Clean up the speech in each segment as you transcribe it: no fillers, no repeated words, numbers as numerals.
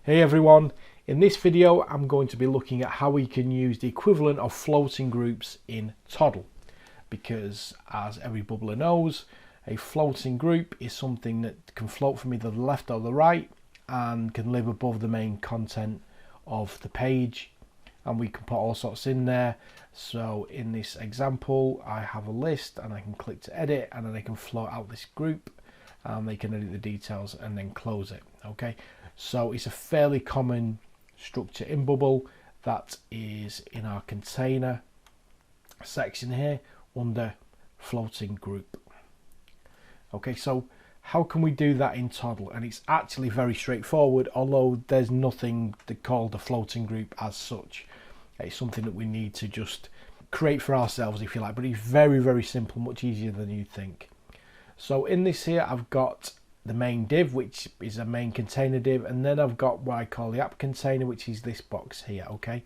Hey everyone, in this video I'm going to be looking at how we can use the equivalent of floating groups in Toddle, because as every bubbler knows, a floating group is something that can float from either the left or the right and can live above the main content of the page, and we can put all sorts in there. So in this example I have a list and I can click to edit, and then I can float out this group and they can edit the details and then close it. Okay, so it's a fairly common structure in Bubble that is in our container section here under floating group. Okay, so how can we do that in Toddle? And it's actually very straightforward, although there's nothing called a floating group as such. It's something that we need to just create for ourselves, if you like, but it's very, very simple, much easier than you'd think. So in this here, I've got the main div, which is a main container div, and then I've got what I call the app container, which is this box here. Okay,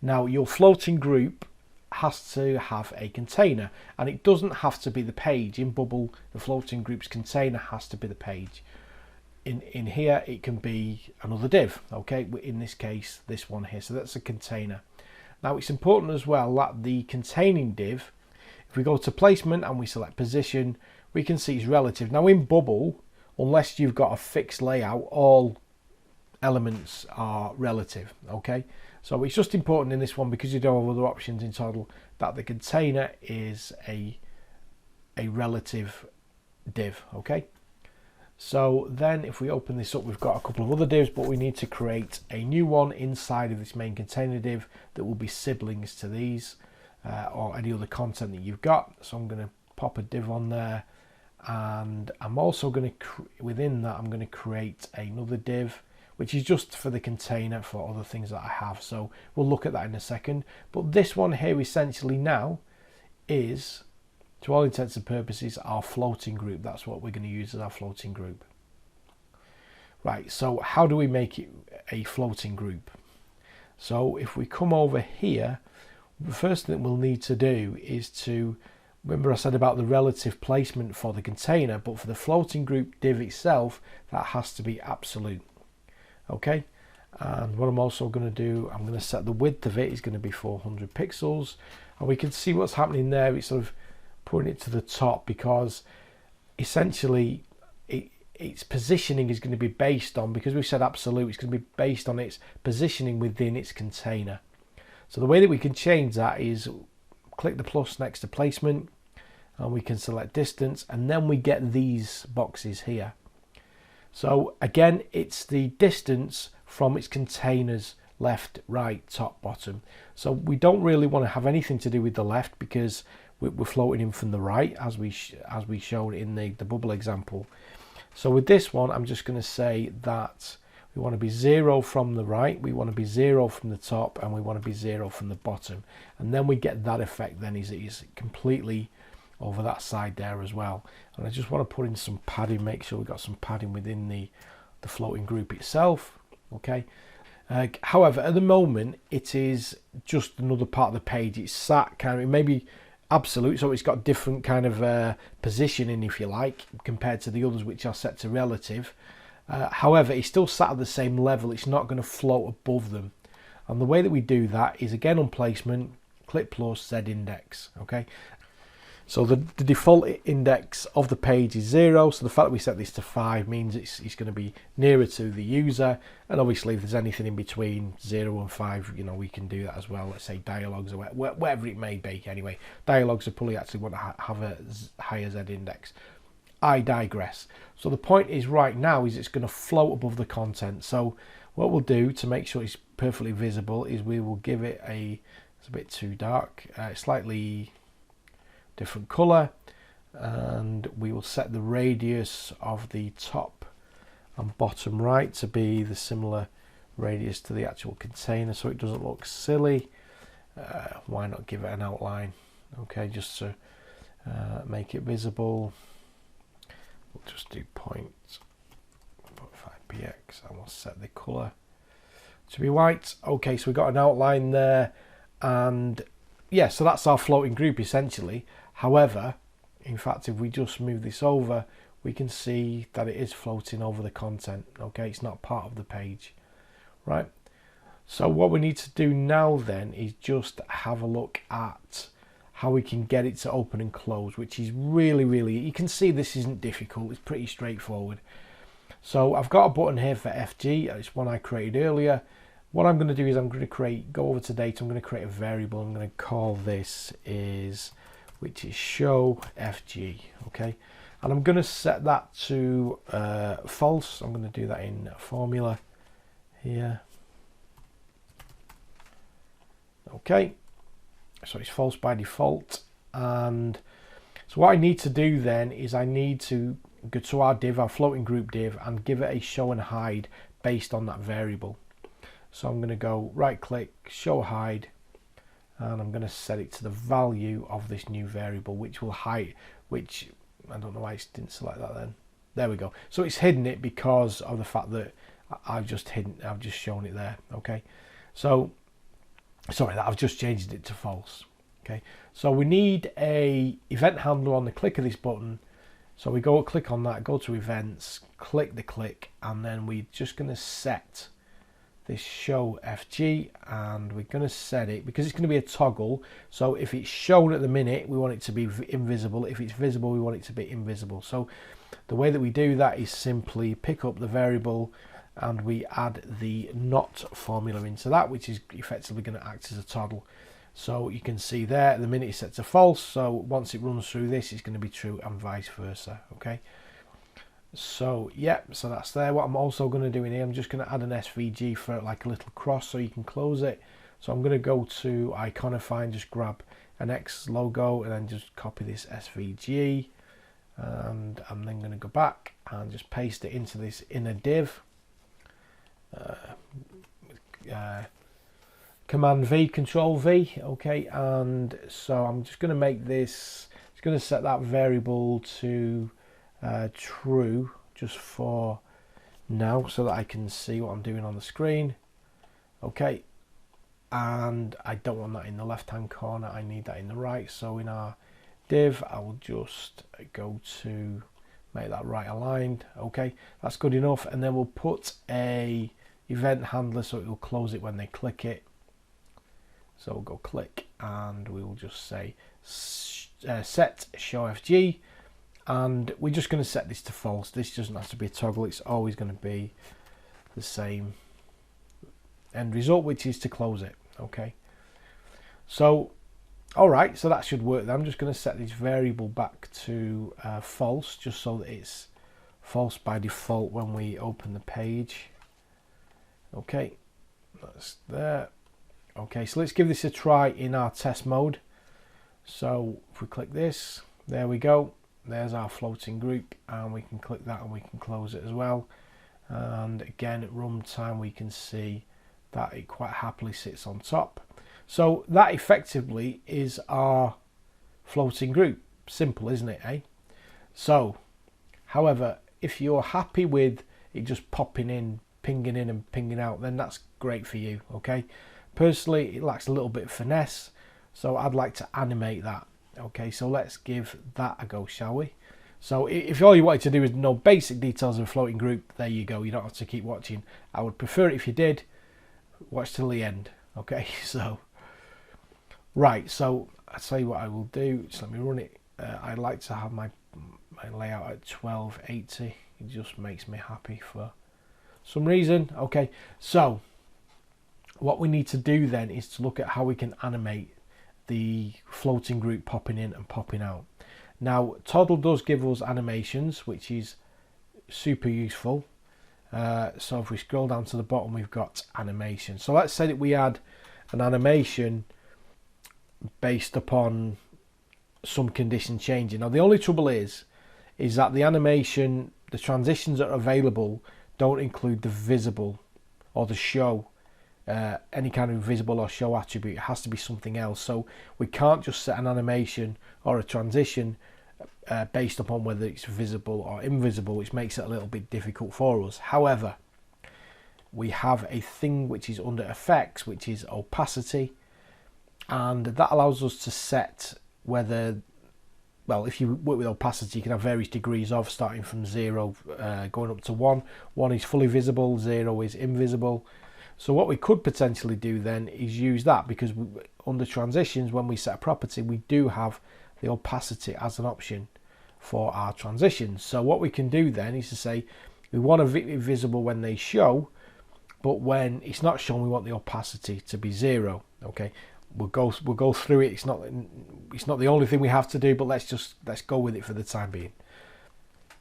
now your floating group has to have a container, and it doesn't have to be the page. In Bubble, the floating group's container has to be the page. In here, it can be another div. Okay, in this case, this one here, so that's a container. Now it's important as well that the containing div, if we go to placement and we select position, we can see it's relative. Now in Bubble, unless you've got a fixed layout, all elements are relative. Okay, so it's just important in this one, because you don't have other options in Toddle, that the container is a relative div. Okay, so then if we open this up, we've got a couple of other divs, but we need to create a new one inside of this main container div that will be siblings to these or any other content that you've got. So I'm going to pop a div on there, and I'm also going to within that I'm going to create another div which is just for the container for other things that I have. So we'll look at that in a second, but this one here essentially now is, to all intents and purposes, our floating group. That's what we're going to use as our floating group. Right, so how do we make it a floating group? So if we come over here, the first thing we'll need to do is to, remember I said about the relative placement for the container, but for the floating group div itself, that has to be absolute. Okay, and what I'm also going to do, I'm going to set the width of it is going to be 400 pixels, and we can see what's happening there. It's sort of putting it to the top, because essentially its positioning is going to be based on, because we've said absolute, it's going to be based on its positioning within its container. So the way that we can change that is click the plus next to placement, and we can select distance, and then we get these boxes here. So again, it's the distance from its containers, left, right, top, bottom. So we don't really want to have anything to do with the left, because we're floating in from the right, as we showed in the Bubble example. So with this one, I'm just going to say that we want to be 0 from the right, we want to be 0 from the top, and we want to be 0 from the bottom. And then we get that effect then, is completely over that side there as well. And I just want to put in some padding, make sure we've got some padding within the floating group itself. Okay. However, at the moment, it is just another part of the page. It's sat kind of maybe absolute, so it's got different kind of positioning, if you like, compared to the others which are set to relative. However, it's still sat at the same level. It's not going to float above them. And the way that we do that is, again, on placement, click plus, Z index. Okay. So the default index of the page is 0. So the fact that we set this to 5 means it's going to be nearer to the user. And obviously, if there's anything in between 0 and 5, you know, we can do that as well. Let's say dialogues or whatever it may be. Anyway, dialogues will probably actually want to have a higher Z index. I digress. So the point is, right now, is it's going to float above the content. So what we'll do to make sure it's perfectly visible is we will give it it's a bit too dark, slightly different color, and we will set the radius of the top and bottom right to be the similar radius to the actual container, so it doesn't look silly. Why not give it an outline? Okay, just to make it visible, we'll just do 0.5 px, and we'll set the color to be white. Okay, so we've got an outline there, and yeah, so that's our floating group essentially. However, in fact, if we just move this over, we can see that it is floating over the content. Okay, it's not part of the page. right? So what we need to do now then is just have a look at how we can get it to open and close, which is really, you can see this isn't difficult, it's pretty straightforward. So I've got a button here for FG, it's one I created earlier. What I'm going to do is I'm going to go over to data, I'm going to create a variable, I'm going to call this which is show FG, okay? And I'm going to set that to false. I'm going to do that in formula here. Okay, so it's false by default. And so what I need to do then is I need to go to our div, our floating group div, and give it a show and hide based on that variable. So I'm going to go right click, show hide, and I'm going to set it to the value of this new variable, which will hide, which I don't know why it didn't select that then. There we go. So it's hidden it because of the fact that I've just shown it there. Okay, so sorry that I've just changed it to false. Okay, so we need a event handler on the click of this button. So we go click on that, go to events, click the click, and then we're just going to set this show FG, and we're going to set it because it's going to be a toggle. So if it's shown at the minute, we want it to be invisible. If it's visible, we want it to be invisible. So the way that we do that is simply pick up the variable and we add the not formula into that, which is effectively going to act as a toddle. So you can see there at the minute it's set to false, so once it runs through this it's going to be true and vice versa. Okay, so yeah, so that's there. What I'm also going to do in here, I'm just going to add an SVG for like a little cross so you can close it. So I'm going to go to Iconify and just grab an X logo and then just copy this SVG, and I'm then going to go back and just paste it into this inner div. Command V, Control V, okay, and so I'm just going to make this, it's going to set that variable to true just for now so that I can see what I'm doing on the screen. Okay, and I don't want that in the left hand corner, I need that in the right. So in our div I will just go to make that right aligned. Okay, that's good enough, and then we'll put a event handler so it will close it when they click it. So we'll go click and we will just say set show FG, and we're just going to set this to false. This doesn't have to be a toggle, it's always going to be the same end result, which is to close it. Okay, so alright, so that should work. I'm just going to set this variable back to false, just so that it's false by default when we open the page. Okay, that's there. Okay, so let's give this a try in our test mode. So if we click this, there we go, there's our floating group, and we can click that and we can close it as well. And again, at runtime we can see that it quite happily sits on top. So that effectively is our floating group. Simple, isn't it, eh? So however, if you're happy with it just popping in, pinging in and pinging out, then that's great for you. Okay, personally it lacks a little bit of finesse, so I'd like to animate that. Okay, so let's give that a go, shall we? So if all you wanted to do is know basic details of a floating group, there you go, you don't have to keep watching. I would prefer it if you did watch till the end. Okay, so right, so I'll tell you what I will do, just let me run it. I like to have my layout at 1280, it just makes me happy for some reason. Okay, so what we need to do then is to look at how we can animate the floating group popping in and popping out. Now Toddle does give us animations, which is super useful. So if we scroll down to the bottom, we've got animation. So let's say that we add an animation based upon some condition changing. Now the only trouble is that the animation, the transitions that are available don't include the visible or the show, any kind of visible or show attribute. It has to be something else. So we can't just set an animation or a transition based upon whether it's visible or invisible, which makes it a little bit difficult for us. However, we have a thing which is under effects, which is opacity, and that allows us to set whether, well, if you work with opacity, you can have various degrees of, starting from 0 going up to 1. 1 is fully visible, 0 is invisible. So what we could potentially do then is use that, because under transitions, when we set a property, we do have the opacity as an option for our transitions. So what we can do then is to say we want it visible when they show, but when it's not shown, we want the opacity to be 0. Okay, we'll go through it. It's not the only thing we have to do, but let's go with it for the time being.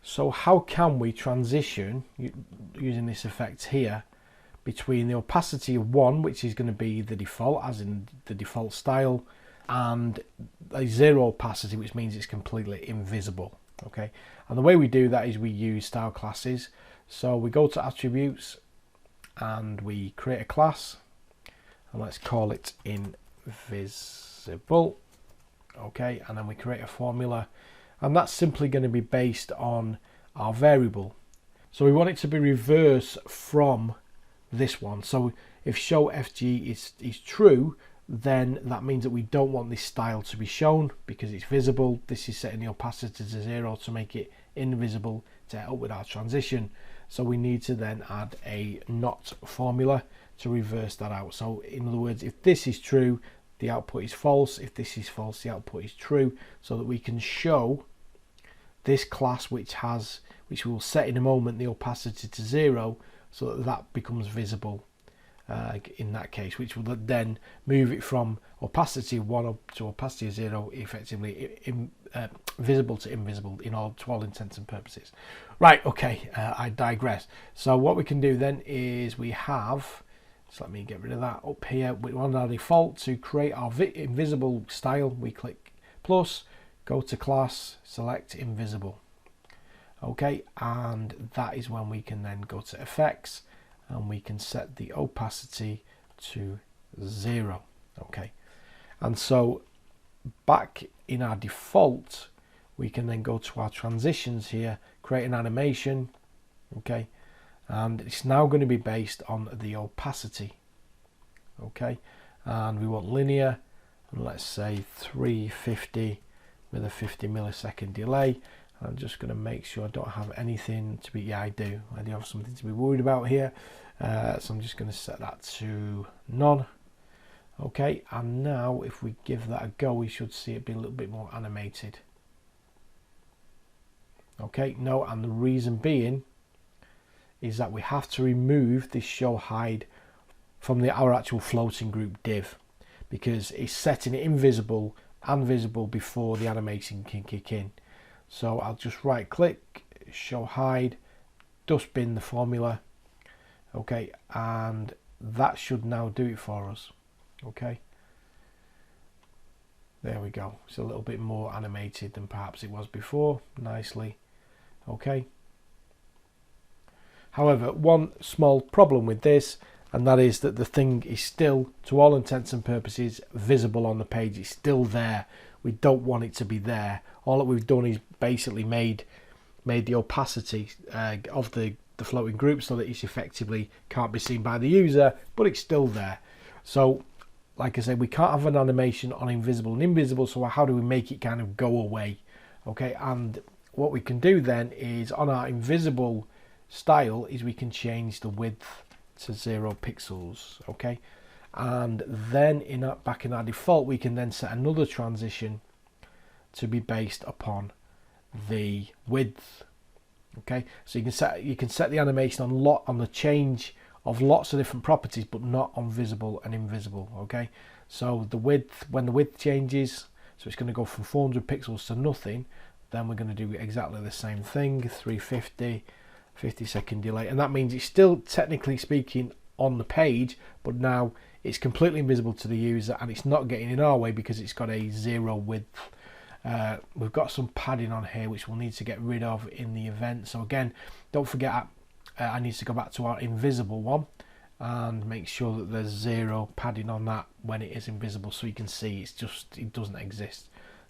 So how can we transition using this effect here between the opacity of 1, which is going to be the default, as in the default style, and a 0 opacity, which means it's completely invisible. Okay, and the way we do that is we use style classes. So we go to attributes and we create a class, and let's call it invisible. Okay, and then we create a formula, and that's simply going to be based on our variable. So we want it to be reverse from this one. So if show FG is true, then that means that we don't want this style to be shown because it's visible. This is setting the opacity to 0 to make it invisible to help with our transition. So we need to then add a not formula to reverse that out. So in other words, if this is true, the output is false. If this is false, the output is true, so that we can show this class, which we'll set in a moment, the opacity to 0, so that becomes visible in that case, which will then move it from opacity 1 up to opacity 0, effectively visible to invisible to all intents and purposes. Right, okay, I digress. So what we can do then is we have, so let me get rid of that up here. We want our default to create our invisible style. We click plus, go to class, select invisible. Okay, and that is when we can then go to effects and we can set the opacity to 0. Okay, and so back in our default, we can then go to our transitions here, create an animation. Okay, and it's now going to be based on the opacity. Okay, and we want linear, and let's say 350 with a 50 millisecond delay. I'm just going to make sure I don't have anything to be, I do have something to be worried about here. So I'm just going to set that to none. Okay, and now if we give that a go, we should see it be a little bit more animated. Okay, no, and the reason being is that we have to remove this show hide from our actual floating group div, because it's setting it invisible and visible before the animation can kick in. So I'll just right click, show hide, dustbin the formula. Okay, and that should now do it for us. Okay, there we go. It's a little bit more animated than perhaps it was before, nicely. Okay, however, one small problem with this, and that is that the thing is still, to all intents and purposes, visible on the page. It's still there. We don't want it to be there. All that we've done is basically made the opacity of the floating group so that it's effectively can't be seen by the user, but it's still there. So like I said, we can't have an animation on invisible and invisible, so how do we make it kind of go away? Okay, and what we can do then is on our invisible style is we can change the width to 0 pixels. Okay, and then back in our default, we can then set another transition to be based upon the width. Okay, so you can set the animation on the change of lots of different properties, but not on visible and invisible. Okay, so the width, when the width changes, so it's going to go from 400 pixels to nothing, then we're going to do exactly the same thing, 350, 50-second delay, and that means it's still technically speaking on the page, but now it's completely invisible to the user, and it's not getting in our way because it's got a 0 width. We've got some padding on here which we'll need to get rid of in the event. So again, don't forget I need to go back to our invisible one and make sure that there's 0 padding on that when it is invisible, so you can see it doesn't exist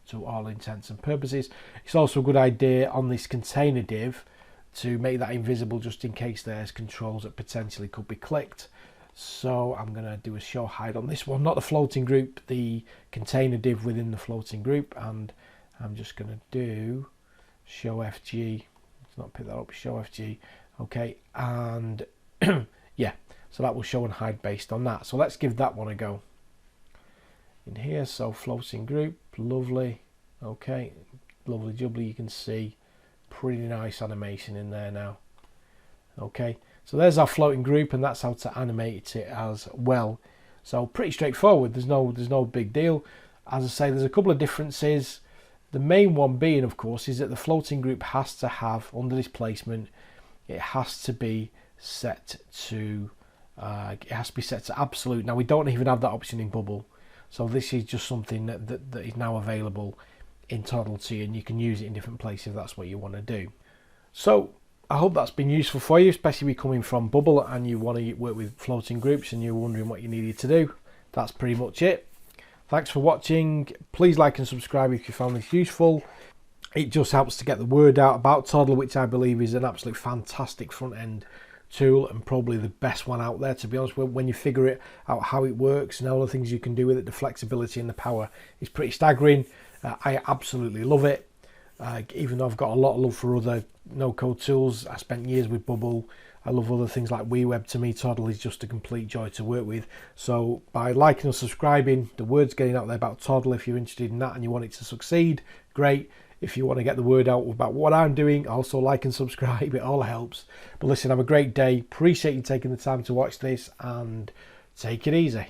to all intents and purposes. It's also a good idea on this container div to make that invisible just in case there's controls that potentially could be clicked. So I'm going to do a show hide on this one, not the floating group, the container div within the floating group, and I'm just going to do show FG. Let's not pick that up, show FG. Okay, and yeah, So that will show and hide based on that. So let's give that one a go. In here, so floating group, lovely. Okay, lovely jubbly, you can see pretty nice animation in there now. Okay, so there's our floating group, and that's how to animate it as well. So pretty straightforward, there's no big deal. As I say, there's a couple of differences. The main one being, of course, is that the floating group has to have, under this placement, it has to be set to absolute. Now we don't even have that option in Bubble, so this is just something that is now available in Toddle to you, and you can use it in different places if that's what you want to do. So I hope that's been useful for you, especially if you're coming from Bubble and you want to work with floating groups and you're wondering what you needed to do. That's pretty much it. Thanks for watching. Please like and subscribe if you found this useful. It just helps to get the word out about Toddle, which I believe is an absolute fantastic front end tool and probably the best one out there, to be honest. When you figure it out how it works and all the things you can do with it, the flexibility and the power is pretty staggering. I absolutely love it. Even though I've got a lot of love for other no-code tools, I spent years with Bubble. I love other things like WeWeb. To me, Toddle is just a complete joy to work with. So by liking and subscribing, the word's getting out there about Toddle. If you're interested in that and you want it to succeed, great. If you want to get the word out about what I'm doing, also like and subscribe. It all helps. But listen, have a great day. Appreciate you taking the time to watch this, and take it easy.